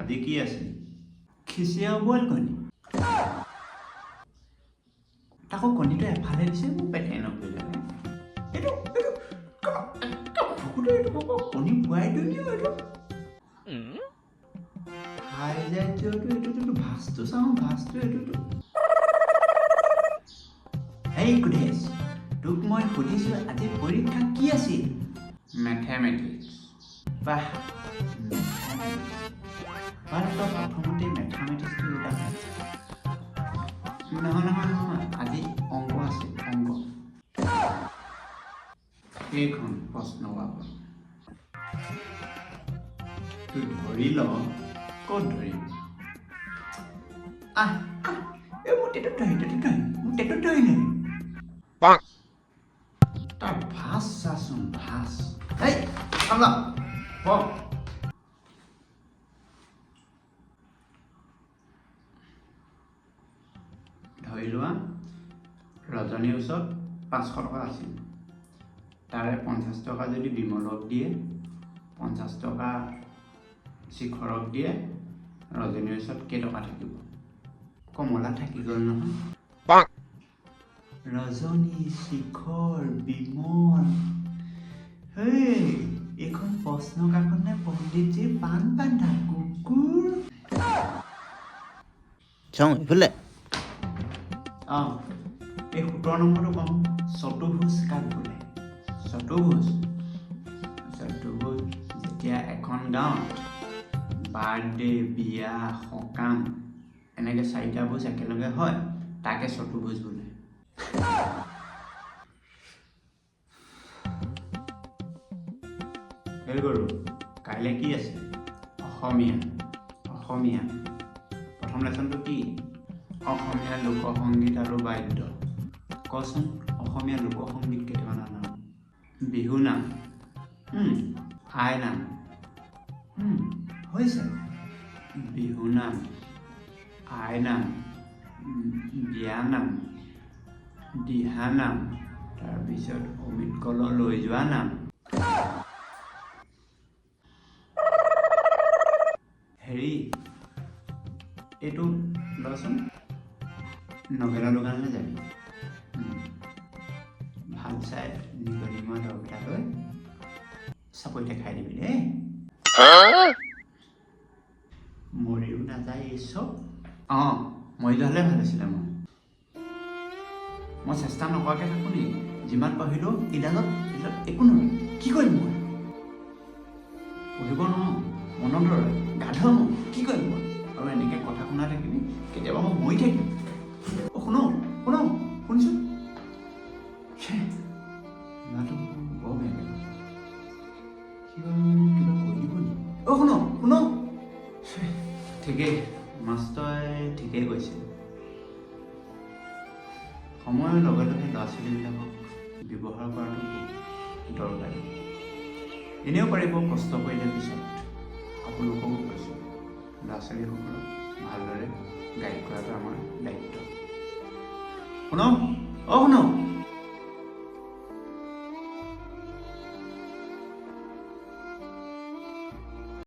আজি কি আছে খিচিয়া বইল কণী তাকো কণীটো এফালে দিছে মোক পেটে নকৰিলে এইটো কণী পুৱাই দিওঁ এইটো খাই যায় এইটো ভাজটো চাওঁ ভাজটো এইটোতো এই কুদেশ তোক মই সুধিছোঁ আজি পৰীক্ষা কি আছিল মেথমেটিক্স বাহ প্ৰথমতে মেথমেটিক্সটো উদাহৰণ নহয় আজি অংক আছে অংক এইখন প্ৰশ্ন পাব তোৰ ধৰি ল ক'ত ধৰিম এই মোৰ টেটত ধৰি নাই তাৰ ভাজ চাচোন ভাজ এই খালা ধৰি লোৱা ৰজনীৰ ওচৰত 500 টকা আছিল তাৰে 50 টকা যদি বিমলক দিয়ে 50 টকা শিখৰক দিয়ে ৰজনীৰ ওচৰত কেইটকা থাকিব কমলা থাকি গ'ল নহয় ৰজনী শিখৰ বিমল হেই এইখন প্ৰশ্ন কাকত নে পণ্ডিতজীৰ পাণ বান্ধা কুকুৰ চাওঁ এইফালে এই 17 নম্বৰটো কওঁ চতুৰ্ভুজ কাক বোলে চতুৰ্ভুজ যেতিয়া এখন গাঁৱত বাৰ্থডে বিয়া সকাম এনেকৈ 4টা ভোজ একেলগে হয় তাকে চতুৰ্ভুজ বোলে হেৰি কৰোঁ কাইলৈ কি আছে অসমীয়া প্ৰথম লেচনটো কি অসমীয়া লোকসংগীত আৰু বাদ্য কচোন অসমীয়া লোকসংগীত কেইটামানৰ নাম বিহু নাম আই নাম হৈছে বিহু নাম আই নাম বিয়া নাম দিহা নাম তাৰপিছত অমিত কলৰ লৈ যোৱা নাম হেৰি এইটো লচোন নভেলা দোকানলৈ যাবি ভাল চাই নিগনিময় দৰবটা লৈ চাপৰিতে খাই দিবি দেই মৰিও নাযায় এই চব মৰিলে হ'লে ভাল আছিলে মই চেষ্টা নকৰাকৈ থাকোঁ নেকি যিমান পঢ়িলেও এইডালত একো নহয় কি কৰিম মই পঢ়িব নহয় মনত ৰয় গাধ মই কি কৰিম মই আৰু এনেকৈ কথা শুনা থাকিবি কেতিয়াবা মই মৰি থাকিম শুনিছোঁ ল'ৰাটো বৰ বেয়াকৈ কিবা কৰিব নেকি শুন ঠিকেই মাষ্টৰে ঠিকেই কৈছে সময়ৰ লগে লগে ল'ৰা ছোৱালীবিলাকক ব্যৱহাৰ কৰাটো দৰকাৰী এনেও পাৰিব কষ্ট কৰিলে পিছত আপোনালোককো কৈছোঁ ল'ৰা ছোৱালীসকলক ভালদৰে গাইড কৰাটো আমাৰ দায়িত্ব শুনক